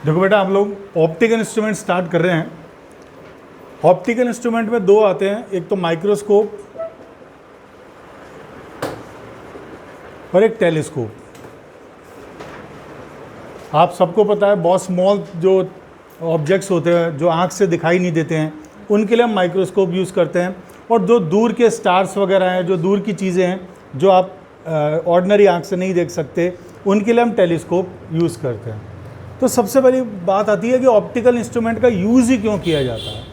देखो बेटा, हम लोग ऑप्टिकल इंस्ट्रूमेंट स्टार्ट कर रहे हैं। ऑप्टिकल इंस्ट्रूमेंट में दो आते हैं, एक तो माइक्रोस्कोप और एक टेलीस्कोप। आप सबको पता है बहुत स्मॉल जो ऑब्जेक्ट्स होते हैं जो आँख से दिखाई नहीं देते हैं, उनके लिए हम माइक्रोस्कोप यूज़ करते हैं। और जो दूर के स्टार्स वगैरह हैं, जो दूर की चीज़ें हैं जो आप ऑर्डिनरी आँख से नहीं देख सकते, उनके लिए हम टेलीस्कोप यूज़ करते हैं। तो सबसे पहली बात आती है कि ऑप्टिकल इंस्ट्रूमेंट का यूज़ ही क्यों किया जाता है।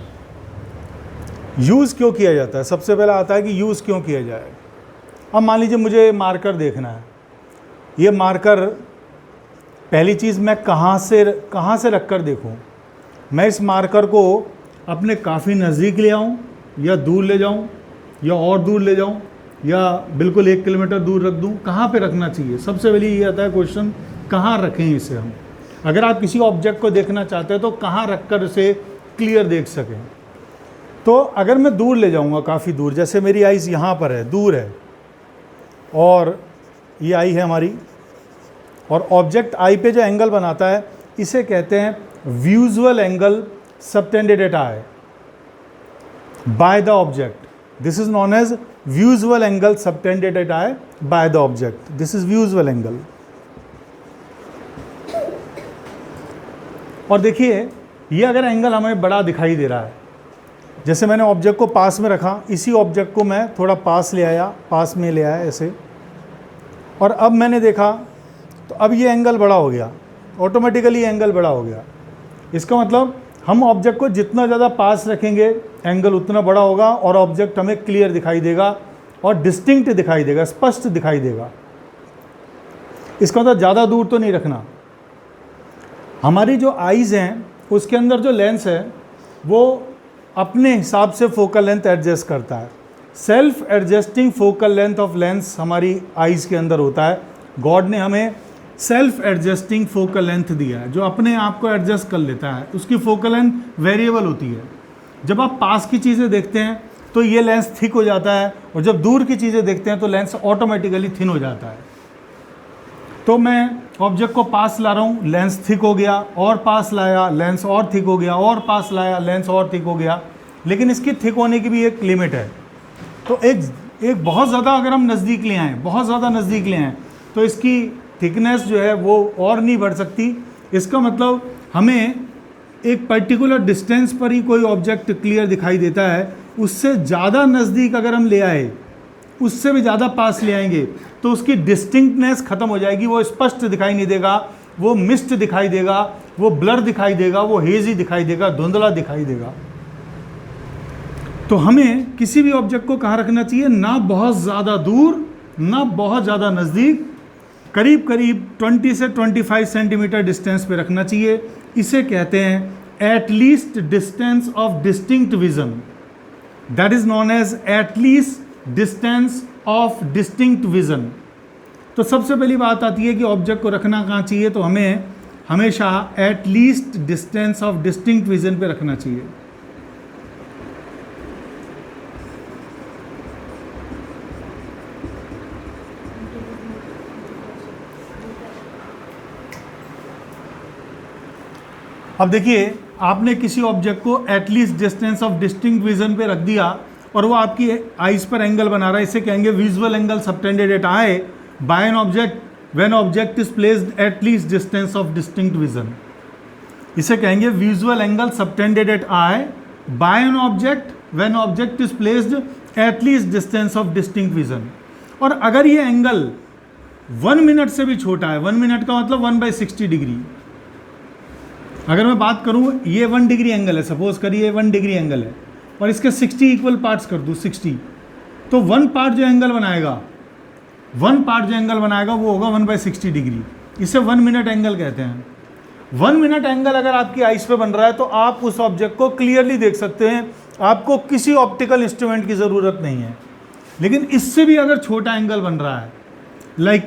यूज़ क्यों किया जाता है, सबसे पहला आता है कि यूज़ क्यों किया जाए। अब मान लीजिए मुझे मार्कर देखना है। ये मार्कर पहली चीज़ मैं कहाँ से रख कर देखूँ। मैं इस मार्कर को अपने काफ़ी नज़दीक ले आऊँ या दूर ले जाऊँ या और दूर ले जाऊँ या बिल्कुल 1 किलोमीटर दूर रख दूँ, कहाँ पे रखना चाहिए। सबसे पहले ये आता है क्वेश्चन, कहाँ रखें इसे हम। अगर आप किसी ऑब्जेक्ट को देखना चाहते हैं तो कहाँ रख कर उसे क्लियर देख सकें। तो अगर मैं दूर ले जाऊँगा, काफ़ी दूर, जैसे मेरी आइज़ यहाँ पर है, दूर है, और ये आई है हमारी, और ऑब्जेक्ट आई पे जो एंगल बनाता है इसे कहते हैं visual angle subtended at eye by the object. This is known as visual angle subtended at eye by the object. This is visual angle. और देखिए, ये अगर एंगल हमें बड़ा दिखाई दे रहा है, जैसे मैंने ऑब्जेक्ट को पास में रखा, इसी ऑब्जेक्ट को मैं थोड़ा पास में ले आया ऐसे, और अब मैंने देखा तो अब ये एंगल बड़ा हो गया, ऑटोमेटिकली एंगल बड़ा हो गया। इसका मतलब हम ऑब्जेक्ट को जितना ज़्यादा पास रखेंगे एंगल उतना बड़ा होगा और ऑब्जेक्ट हमें क्लियर दिखाई देगा और डिस्टिंक्ट दिखाई देगा, स्पष्ट दिखाई देगा। इसका मतलब ज़्यादा दूर तो नहीं रखना। हमारी जो आइज़ हैं उसके अंदर जो लेंस है वो अपने हिसाब से फोकल लेंथ एडजस्ट करता है। Self adjusting focal length of lens हमारी आइज़ के अंदर होता है। गॉड ने हमें सेल्फ एडजस्टिंग फोकल लेंथ दिया है, जो अपने आप को एडजस्ट कर लेता है। उसकी फोकल लेंथ वेरिएबल होती है। जब आप पास की चीज़ें देखते हैं तो ये लेंस थिक हो जाता है, और जब दूर की चीज़ें देखते हैं तो लेंस ऑटोमेटिकली थिन हो जाता है। तो मैं ऑब्जेक्ट को पास ला रहा हूँ, लेंस थिक हो गया, और पास लाया लेंस और थिक हो गया, और पास लाया लेंस और थिक हो गया। लेकिन इसकी थिक होने की भी एक लिमिट है। तो एक बहुत ज़्यादा अगर हम नज़दीक ले आएँ, बहुत ज़्यादा नज़दीक ले आएँ, तो इसकी थिकनेस जो है वो और नहीं बढ़ सकती। इसका मतलब हमें एक पर्टिकुलर डिस्टेंस पर ही कोई ऑब्जेक्ट क्लियर दिखाई देता है। उससे ज़्यादा नज़दीक अगर हम ले आए, उससे भी ज़्यादा पास ले आएंगे, तो उसकी डिस्टिंक्टनेस ख़त्म हो जाएगी। वो स्पष्ट दिखाई नहीं देगा, वो मिस्ट दिखाई देगा, वो ब्लर दिखाई देगा, वो हेजी दिखाई देगा, धुंधला दिखाई देगा। तो हमें किसी भी ऑब्जेक्ट को कहाँ रखना चाहिए, ना बहुत ज़्यादा दूर ना बहुत ज़्यादा नज़दीक, करीब करीब 20 से 25 सेंटीमीटर डिस्टेंस पे रखना चाहिए। इसे कहते हैं at least distance of distinct vision. That is known as at least distance of distinct vision. तो सबसे पहली बात आती है कि ऑब्जेक्ट को रखना कहाँ चाहिए, तो हमें हमेशा eight least distance of distinct vision पे रखना चाहिए। अब देखिए, आपने किसी ऑब्जेक्ट को at least distance of distinct vision पे रख दिया और वो आपकी आइज पर एंगल बना रहा है। इसे कहेंगे visual angle subtended at eye by an object when object is placed at least distance of distinct vision. इसे कहेंगे visual angle subtended at eye by an object when object is placed at least distance of distinct vision. और अगर ये angle 1 minute से भी छोटा है, 1 minute का मतलब 1/60 डिग्री। अगर मैं बात करूं, ये 1 डिग्री एंगल है, सपोज करिए 1 डिग्री एंगल है, और इसके 60 इक्वल पार्ट्स कर दूं 60, तो 1 पार्ट जो एंगल बनाएगा, 1 पार्ट जो एंगल बनाएगा वो होगा 1/60 डिग्री। इसे 1 मिनट एंगल कहते हैं। 1 मिनट एंगल अगर आपकी आइज पे बन रहा है तो आप उस ऑब्जेक्ट को क्लियरली देख सकते हैं, आपको किसी ऑप्टिकल इंस्ट्रूमेंट की ज़रूरत नहीं है। लेकिन इससे भी अगर छोटा एंगल बन रहा है, लाइक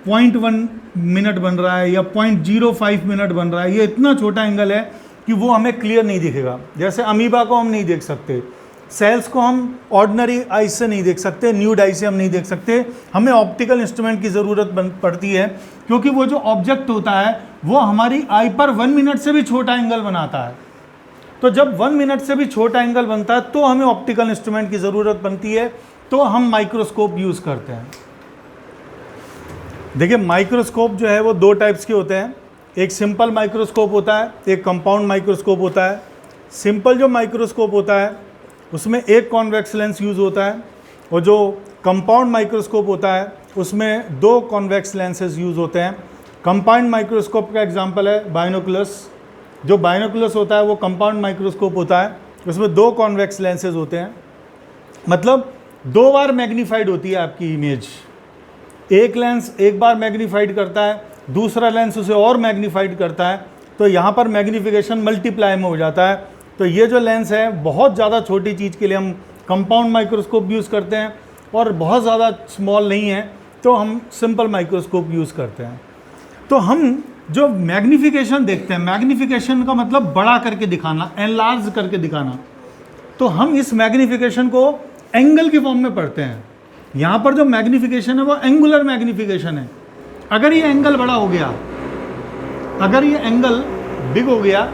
0.1 मिनट बन रहा है या 0.05 मिनट बन रहा है, ये इतना छोटा एंगल है कि वो हमें क्लियर नहीं दिखेगा। जैसे अमीबा को हम नहीं देख सकते, सेल्स को हम ऑर्डिनरी आई से नहीं देख सकते, न्यूड आई से हम नहीं देख सकते, हमें ऑप्टिकल इंस्ट्रूमेंट की ज़रूरत पड़ती है, क्योंकि वो जो ऑब्जेक्ट होता है वो हमारी आई पर 1 मिनट से भी छोटा एंगल बनाता है। तो जब 1 मिनट से भी छोटा एंगल बनता है तो हमें ऑप्टिकल इंस्ट्रूमेंट की ज़रूरत बनती है, तो हम माइक्रोस्कोप यूज़ करते हैं। देखिए, माइक्रोस्कोप जो है वो 2 टाइप्स के होते हैं। एक सिंपल माइक्रोस्कोप होता है, एक कंपाउंड माइक्रोस्कोप होता है। सिंपल जो माइक्रोस्कोप होता है उसमें एक कॉन्वेक्स लेंस यूज़ होता है, और जो कंपाउंड माइक्रोस्कोप होता है उसमें 2 कॉन्वेक्स लेंसेज यूज़ होते हैं। कंपाउंड माइक्रोस्कोप का एग्जांपल है बाइनोकुलस। जो बाइनोकुलस होता है वो कंपाउंड माइक्रोस्कोप होता है, उसमें 2 कॉन्वेक्स लेंसेज होते हैं, मतलब 2 बार मैग्नीफाइड होती है आपकी इमेज। एक लेंस एक बार मैग्नीफाइड करता है, दूसरा लेंस उसे और मैग्नीफाइड करता है, तो यहाँ पर मैग्नीफिकेशन मल्टीप्लाई में हो जाता है। तो ये जो लेंस है बहुत ज़्यादा छोटी चीज़ के लिए हम कंपाउंड माइक्रोस्कोप यूज़ करते हैं, और बहुत ज़्यादा स्मॉल नहीं है तो हम सिंपल माइक्रोस्कोप यूज़ करते हैं। तो हम जो मैग्नीफिकेशन देखते हैं, मैग्नीफिकेशन का मतलब बड़ा करके दिखाना, एनलार्ज करके दिखाना, तो हम इस मैग्नीफिकेशन को एंगल की फॉर्म में पढ़ते हैं। यहाँ पर जो मैग्नीफिकेशन है वो एंगुलर मैग्नीफिकेशन है। अगर ये एंगल बड़ा हो गया, अगर ये एंगल बिग हो गया,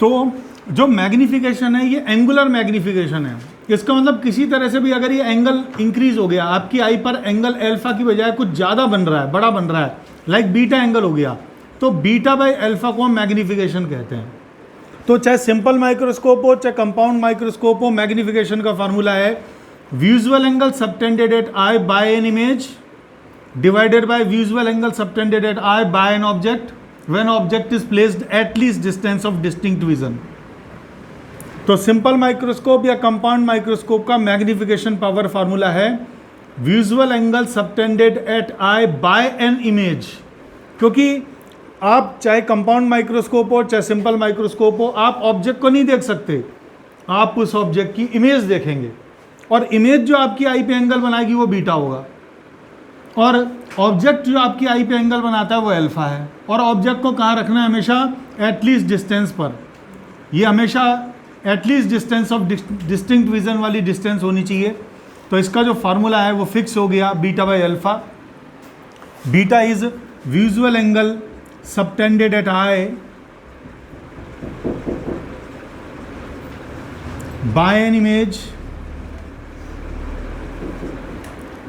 तो जो मैग्नीफिकेशन है ये एंगुलर मैग्नीफिकेशन है। इसका मतलब किसी तरह से भी अगर ये एंगल इंक्रीज हो गया, आपकी आई पर एंगल अल्फा की बजाय कुछ ज़्यादा बन रहा है, बड़ा बन रहा है, लाइक बीटा एंगल हो गया, तो बीटा बाई अल्फा को हम मैग्नीफिकेशन कहते हैं। तो चाहे सिंपल माइक्रोस्कोप हो चाहे कंपाउंड माइक्रोस्कोप हो, मैग्नीफिकेशन का फार्मूला है visual angle subtended at eye by an image divided by visual angle subtended at eye by an object when object is placed at least distance of distinct vision. तो simple microscope या compound microscope का magnification power formula है visual angle subtended at eye by an image. क्योंकि आप चाहे compound microscope हो चाहे simple microscope हो, आप ऑब्जेक्ट को नहीं देख सकते, आप उस ऑब्जेक्ट की इमेज देखेंगे, और इमेज जो आपकी आई पे एंगल बनाएगी वो बीटा होगा, और ऑब्जेक्ट जो आपकी आई पे एंगल बनाता है वो अल्फा है। और ऑब्जेक्ट को कहाँ रखना है? हमेशा एटलीस्ट डिस्टेंस पर। ये हमेशा at least distance of distinct vision वाली डिस्टेंस होनी चाहिए। तो इसका जो फार्मूला है वो फिक्स हो गया, beta by alpha. Beta is visual angle subtended at eye by an image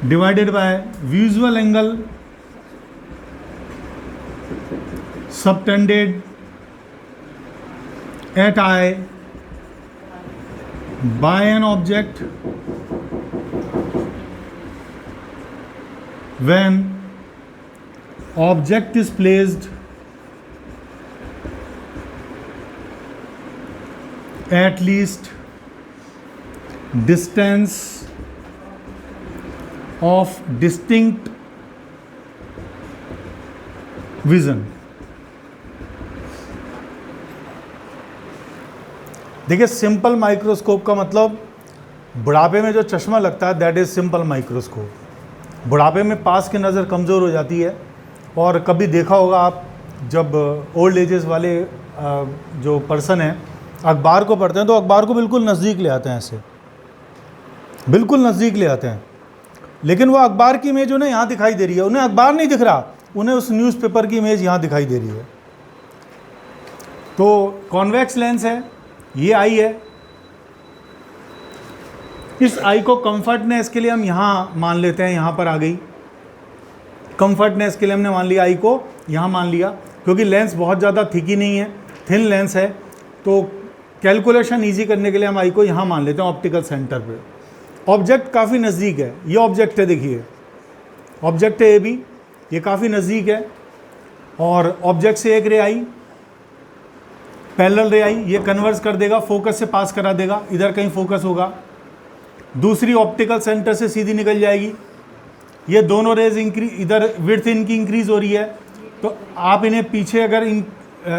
divided by visual angle subtended at eye by an object when object is placed at least distance of distinct vision। देखिए, simple microscope का मतलब बुढ़ापे में जो चश्मा लगता है that is simple microscope. बुढ़ापे में पास की नज़र कमज़ोर हो जाती है, और कभी देखा होगा आप जब ओल्ड एजेस वाले जो पर्सन हैं अखबार को पढ़ते हैं तो अखबार को बिल्कुल नज़दीक ले आते हैं, ऐसे बिल्कुल नज़दीक ले आते हैं, लेकिन वो अखबार की इमेज उन्हें यहाँ दिखाई दे रही है, उन्हें अखबार नहीं दिख रहा, उन्हें उस न्यूज़पेपर की इमेज यहाँ दिखाई दे रही है। तो कॉन्वेक्स लेंस है, ये आई है, इस आई को कंफर्टनेस के लिए हम यहाँ मान लेते हैं, यहाँ पर आ गई कंफर्टनेस के लिए हमने मान लिया आई को यहाँ मान लिया, क्योंकि लेंस बहुत ज़्यादा थिकी नहीं है, थिन लेंस है, तो कैलकुलेशन इजी करने के लिए हम आई को यहाँ मान लेते हैं ऑप्टिकल सेंटर पे। ऑब्जेक्ट काफ़ी नज़दीक है, ये ऑब्जेक्ट है, देखिए ऑब्जेक्ट है ए बी, ये काफ़ी नज़दीक है, और ऑब्जेक्ट से एक रे आई पैरेलल रे आई, ये कन्वर्स कर देगा, फोकस से पास करा देगा, इधर कहीं फोकस होगा, दूसरी ऑप्टिकल सेंटर से सीधी निकल जाएगी। ये दोनों रेज इधर विड्थ इनकी इंक्रीज हो रही है, तो आप इन्हें पीछे अगर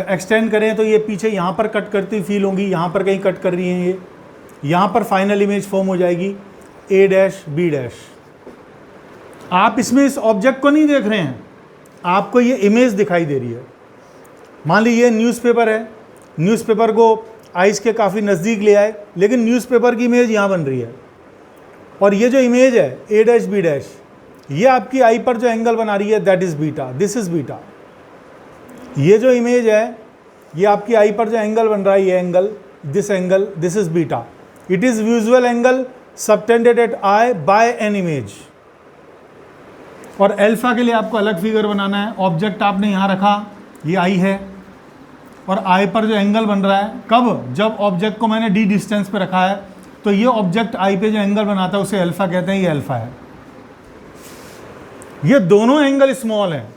एक्सटेंड करें तो ये पीछे यहाँ पर कट करती फील होंगी, यहाँ पर कहीं कट कर रही हैं, ये यहाँ पर फाइनल इमेज फॉर्म हो जाएगी ए डैश बी डैश। आप इसमें इस ऑब्जेक्ट को नहीं देख रहे हैं, आपको ये इमेज दिखाई दे रही है। मान लीजिए न्यूज़पेपर है, न्यूज़पेपर को आइस के काफ़ी नज़दीक ले आए, लेकिन न्यूज़पेपर की इमेज यहाँ बन रही है। और ये जो इमेज है ए डैश बी डैश, ये आपकी आई पर जो एंगल बना रही है that is beta, this is beta. ये जो इमेज है ये आपकी आई पर जो एंगल बन रहा है, ये angle, this is beta. It is visual angle subtended at eye by an image. और अल्फा के लिए आपको अलग फिगर बनाना है। ऑब्जेक्ट आपने यहाँ रखा, ये आई है, और आई पर जो एंगल बन रहा है, कब? जब ऑब्जेक्ट को मैंने डी डिस्टेंस पे रखा है, तो ये ऑब्जेक्ट आई पे जो एंगल बनाता है उसे अल्फा कहते हैं, ये अल्फा है। ये दोनों एंगल स्मॉल हैं,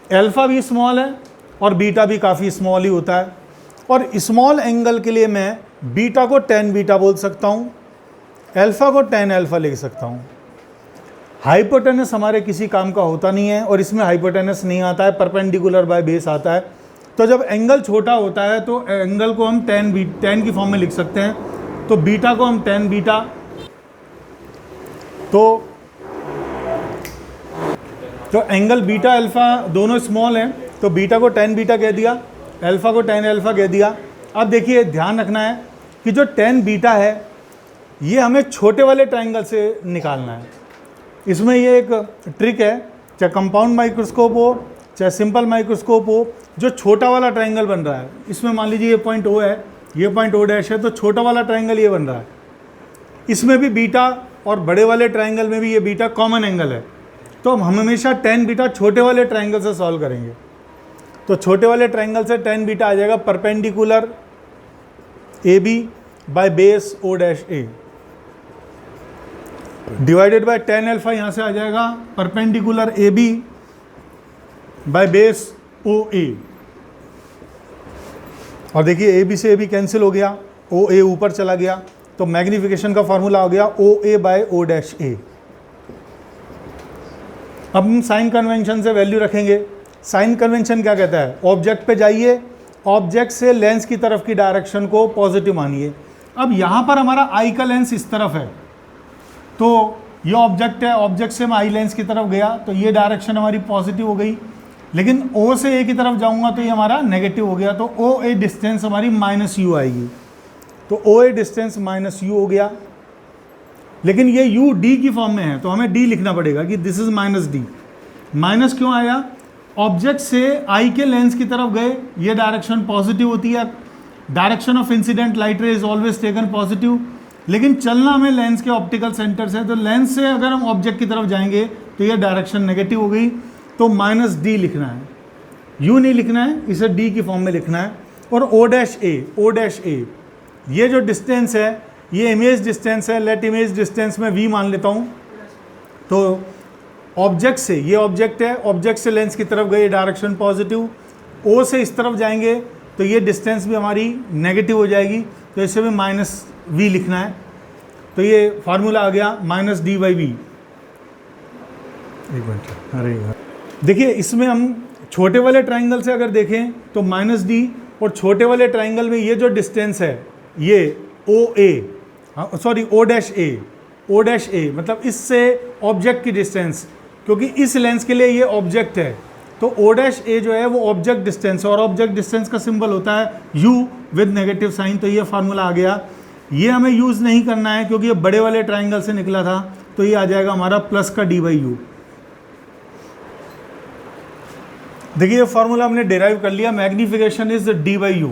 अल्फा भी स्मॉल है और बीटा भी काफ़ी स्मॉल ही होता है। और स्मॉल एंगल के लिए मैं बीटा को tan बीटा बोल सकता हूँ, अल्फा को tan अल्फा लिख सकता हूँ। हाइपोटेनस हमारे किसी काम का होता नहीं है, और इसमें हाइपोटेनस नहीं आता है, परपेंडिकुलर बाय बेस आता है। तो जब एंगल छोटा होता है तो एंगल को हम tan की फॉर्म में लिख सकते हैं। तो बीटा को हम tan बीटा, तो एंगल बीटा अल्फा दोनों स्मॉल हैं, तो बीटा को tan बीटा कह दिया, अल्फा को tan अल्फा कह दिया। अब देखिए ध्यान रखना है कि जो tan बीटा है ये हमें छोटे वाले ट्रायंगल से निकालना है। इसमें ये एक ट्रिक है, चाहे कंपाउंड माइक्रोस्कोप हो चाहे सिंपल माइक्रोस्कोप हो, जो छोटा वाला ट्रायंगल बन रहा है, इसमें मान लीजिए ये पॉइंट O है, ये पॉइंट O डैश है, तो छोटा वाला ट्रायंगल ये बन रहा है। इसमें भी बीटा और बड़े वाले ट्रायंगल में भी ये बीटा कॉमन एंगल है, तो हम हमेशा tan बीटा छोटे वाले ट्रायंगल से सॉल्व करेंगे। तो छोटे वाले ट्रायंगल से tan बीटा आ जाएगा perpendicular AB by base O dash A divided by tan alpha, यहाँ से आ जाएगा perpendicular AB by base OA। और देखिए AB से AB कैंसिल हो गया, OA ऊपर चला गया, तो मैग्नीफिकेशन का फॉर्मूला हो गया OA by O dash A। अब हम साइन कन्वेंशन से वैल्यू रखेंगे। साइन कन्वेंशन क्या कहता है? ऑब्जेक्ट पे जाइए, ऑब्जेक्ट से लेंस की तरफ की डायरेक्शन को पॉजिटिव मानिए। अब यहाँ पर हमारा आई का लेंस इस तरफ है, तो ये ऑब्जेक्ट है, ऑब्जेक्ट से मैं आई लेंस की तरफ गया तो ये डायरेक्शन हमारी पॉजिटिव हो गई, लेकिन O से A की तरफ जाऊँगा तो ये हमारा नेगेटिव हो गया, तो OA डिस्टेंस हमारी -u आएगी। तो OA डिस्टेंस -u हो गया, लेकिन ये u d की फॉर्म में है, तो हमें d लिखना पड़ेगा कि दिस इज -d। माइनस क्यों आया? ऑब्जेक्ट से आई के लेंस की तरफ गए, ये डायरेक्शन पॉजिटिव होती है, डायरेक्शन ऑफ इंसिडेंट लाइट रे इज ऑलवेज टेकन पॉजिटिव, लेकिन चलना हमें लेंस के ऑप्टिकल सेंटर से, तो लेंस से अगर हम ऑब्जेक्ट की तरफ जाएंगे तो ये डायरेक्शन नेगेटिव हो गई, तो -d लिखना है, u नहीं लिखना है, इसे d की फॉर्म में लिखना है। और O डैश A ये जो डिस्टेंस है ये इमेज डिस्टेंस है, लेट इमेज डिस्टेंस में v मान लेता हूँ। तो ऑब्जेक्ट से, ये ऑब्जेक्ट है, ऑब्जेक्ट से लेंस की तरफ गए डायरेक्शन पॉजिटिव, O से इस तरफ जाएंगे तो ये डिस्टेंस भी हमारी नेगेटिव हो जाएगी, तो इसे भी -v लिखना है। तो ये फार्मूला आ गया -d/v। एक मिनट, अरे देखिए इसमें हम छोटे वाले ट्रायंगल से अगर देखें तो -d, और छोटे वाले ट्रायंगल में ये जो डिस्टेंस है ये O डैश A मतलब इससे ऑब्जेक्ट की डिस्टेंस, क्योंकि इस लेंस के लिए ये ऑब्जेक्ट है, तो O डैश A जो है वो ऑब्जेक्ट डिस्टेंस, और ऑब्जेक्ट डिस्टेंस का सिंबल होता है U विद नेगेटिव साइन, तो ये फार्मूला आ गया। ये हमें यूज़ नहीं करना है क्योंकि ये बड़े वाले ट्रायंगल से निकला था, तो ये आ जाएगा हमारा प्लस का d/u। देखिए ये फार्मूला हमने डिराइव कर लिया, मैग्नीफिकेशन इज d/u।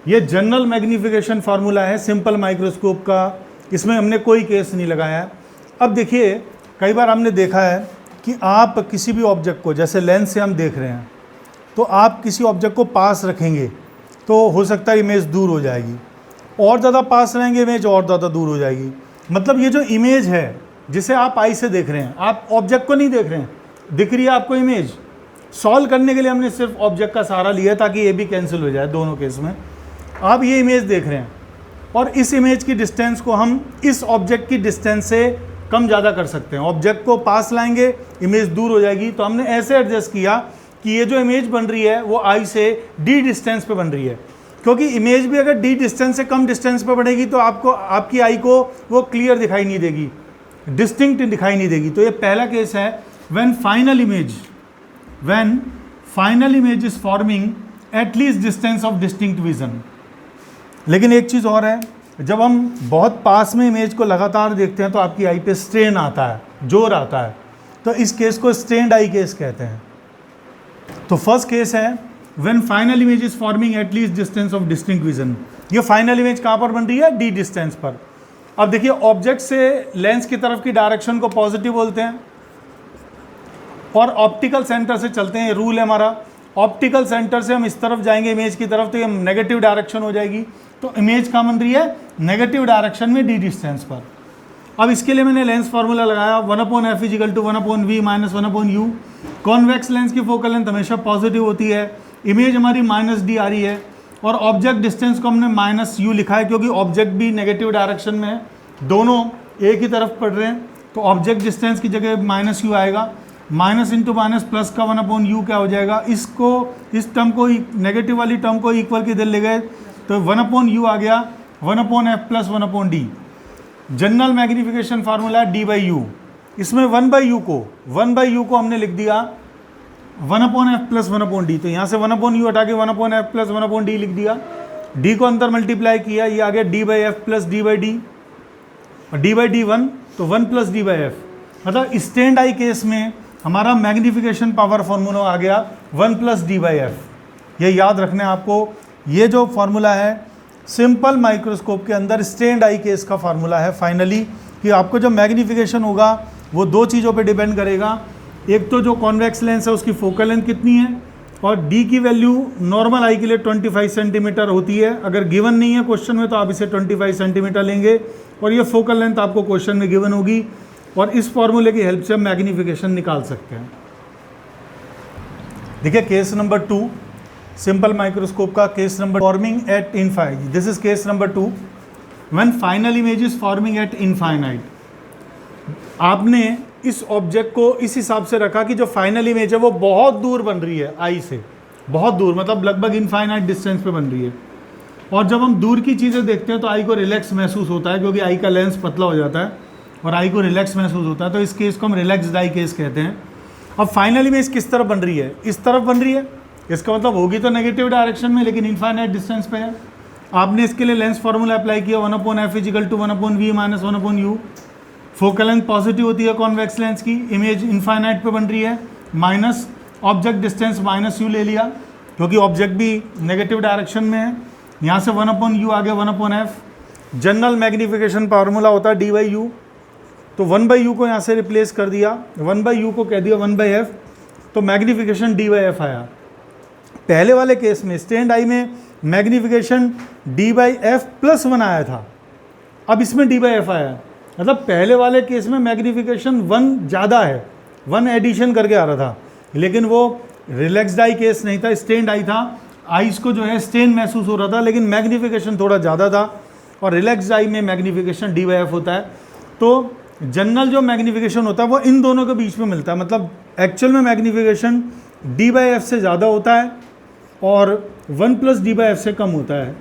ये जनरल मैग्नीफिकेशन फार्मूला है सिंपल माइक्रोस्कोप का, इसमें हमने कोई केस नहीं लगाया है। अब देखिए कई बार हमने देखा है कि आप किसी भी ऑब्जेक्ट को, जैसे लेंस से हम देख रहे हैं, तो आप किसी ऑब्जेक्ट को पास रखेंगे तो हो सकता है इमेज दूर हो जाएगी, और ज़्यादा पास रहेंगे इमेज और ज़्यादा दूर हो जाएगी। मतलब ये जो इमेज है जिसे आप आई से देख रहे हैं, आप ऑब्जेक्ट को नहीं देख रहे हैं, दिख रही है आपको इमेज। सॉल्व करने के लिए हमने सिर्फ ऑब्जेक्ट का सहारा लिया ताकि ये भी कैंसिल हो जाए दोनों केस में। आप ये इमेज देख रहे हैं और इस इमेज की डिस्टेंस को हम इस ऑब्जेक्ट की डिस्टेंस से कम ज़्यादा कर सकते हैं। ऑब्जेक्ट को पास लाएंगे, इमेज दूर हो जाएगी, तो हमने ऐसे एडजस्ट किया कि ये जो इमेज बन रही है वो आई से d डिस्टेंस पे बन रही है, क्योंकि इमेज भी अगर d डिस्टेंस से कम डिस्टेंस पे बनेगी तो आपको, आपकी आई को वो क्लियर दिखाई नहीं देगी, डिस्टिंक्ट दिखाई नहीं देगी। तो ये पहला केस है when final image is forming eight least distance of distinct vision. लेकिन एक चीज़ और है, जब हम बहुत पास में इमेज को लगातार देखते हैं तो आपकी आई पे स्ट्रेन आता है, जोर आता है, तो इस केस को स्ट्रेन्ड आई केस कहते हैं। तो फर्स्ट केस है when final image is forming eight least distance of distinct vision. ये फाइनल इमेज कहाँ पर बन रही है? डी डिस्टेंस पर। अब देखिए, ऑब्जेक्ट से लेंस की तरफ की डायरेक्शन को पॉजिटिव बोलते हैं और ऑप्टिकल सेंटर से चलते हैं, ये रूल है हमारा। ऑप्टिकल सेंटर से हम इस तरफ जाएंगे इमेज की तरफ तो ये नेगेटिव डायरेक्शन हो जाएगी, तो इमेज कहाँ बन रही है? नेगेटिव डायरेक्शन में डी डिस्टेंस पर। अब इसके लिए मैंने लेंस फार्मूला लगाया 1/f = 1/v - 1/u। Convex lens की फोकल लेंथ हमेशा पॉजिटिव होती है, इमेज हमारी -d आ रही है और ऑब्जेक्ट डिस्टेंस को हमने -u लिखा है क्योंकि ऑब्जेक्ट भी नेगेटिव डायरेक्शन में है, दोनों एक ही तरफ पड़ रहे हैं, तो ऑब्जेक्ट डिस्टेंस की जगह -u आएगा। माइनस इंटू माइनस प्लस का 1/u क्या हो जाएगा? इस टर्म को, नेगेटिव वाली टर्म को इक्वल किधर ले गए तो 1/u आ गया 1/f + 1/d। General magnification formula d/u, इसमें 1/u को हमने लिख दिया 1/f + 1/d, तो यहाँ से 1/u हटा के 1/f + 1/d लिख दिया। d को अंदर मल्टीप्लाई किया, ये आ गया d/f + d/d, और d/d 1, तो 1 + d/f। मतलब स्टैंड आई केस में हमारा मैग्नीफिकेशन पावर फार्मूला आ गया 1 + d/f। ये याद रखना है आपको, ये जो फार्मूला है सिंपल माइक्रोस्कोप के अंदर स्टैंड आई केस का फार्मूला है फाइनली, कि आपको जो मैग्नीफिकेशन होगा वो दो चीज़ों पे डिपेंड करेगा। एक तो जो कॉन्वेक्स लेंस है उसकी फोकल लेंथ कितनी है, और डी की वैल्यू नॉर्मल आई के लिए 25 सेंटीमीटर होती है। अगर गिवन नहीं है क्वेश्चन में तो आप इसे 25 सेंटीमीटर लेंगे, और ये फोकल लेंथ आपको क्वेश्चन में गिवन होगी, और इस फॉर्मूले की हेल्प से हम मैग्नीफिकेशन निकाल सकते हैं। देखिए केस नंबर 2, सिंपल माइक्रोस्कोप का case number, forming eight infinite. This is case number 2, when final image is forming eight infinite. आपने इस ऑब्जेक्ट को इस हिसाब से रखा कि जो फाइनल इमेज है वो बहुत दूर बन रही है आई से, बहुत दूर, मतलब लगभग इनफाइनाइट डिस्टेंस पे बन रही है। और जब हम दूर की चीज़ें देखते हैं तो आई को रिलैक्स महसूस होता है, क्योंकि आई का लेंस पतला हो जाता है और आई को रिलैक्स महसूस होता है, तो इस केस को हम रिलैक्स्ड आई केस कहते हैं। अब फाइनल इमेज किस तरफ बन रही है? इस तरफ बन रही है, इसका मतलब होगी तो नेगेटिव डायरेक्शन में, लेकिन इनफाइनाइट डिस्टेंस पे है। आपने इसके लिए लेंस फार्मूला अप्लाई किया 1/f = 1/v - 1/u। Focal length positive होती है कॉन्वेक्स लेंस की, इमेज इनफाइनाइट पे बन रही है, माइनस ऑब्जेक्ट डिस्टेंस -u ले लिया क्योंकि ऑब्जेक्ट भी नेगेटिव डायरेक्शन में है। यहाँ से 1/u आ गया 1/f। जनरल मैग्नीफिकेशन फार्मूला होता है d/u, तो 1/u को यहाँ से रिप्लेस कर दिया, 1/u को कह दिया 1/f, तो मैग्नीफिकेशन d/f आया। पहले वाले केस में स्टैंड आई में मैग्नीफिकेशन d/f + 1 आया था, अब इसमें d/f आया, मतलब पहले वाले केस में मैग्नीफिकेशन 1 ज़्यादा है, 1 एडिशन करके आ रहा था, लेकिन वो रिलैक्स्ड आई केस नहीं था, स्टैंड आई था। आइस को जो है स्ट्रेन महसूस हो रहा था, लेकिन मैग्नीफिकेशन थोड़ा ज़्यादा था, और रिलैक्स्ड आई में मैग्नीफिकेशन d/f होता है। तो जनरल जो मैग्नीफिकेशन होता है वो इन दोनों के बीच में मिलता है, मतलब एक्चुअल में मैग्नीफिकेशन d/f से ज़्यादा होता है और 1 + d/f से कम होता है,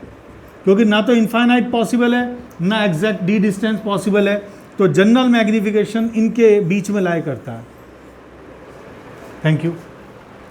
क्योंकि ना तो इनफाइनाइट पॉसिबल है ना एग्जैक्ट डी डिस्टेंस पॉसिबल है, तो जनरल मैग्नीफिकेशन इनके बीच में लाई करता है। Thank you.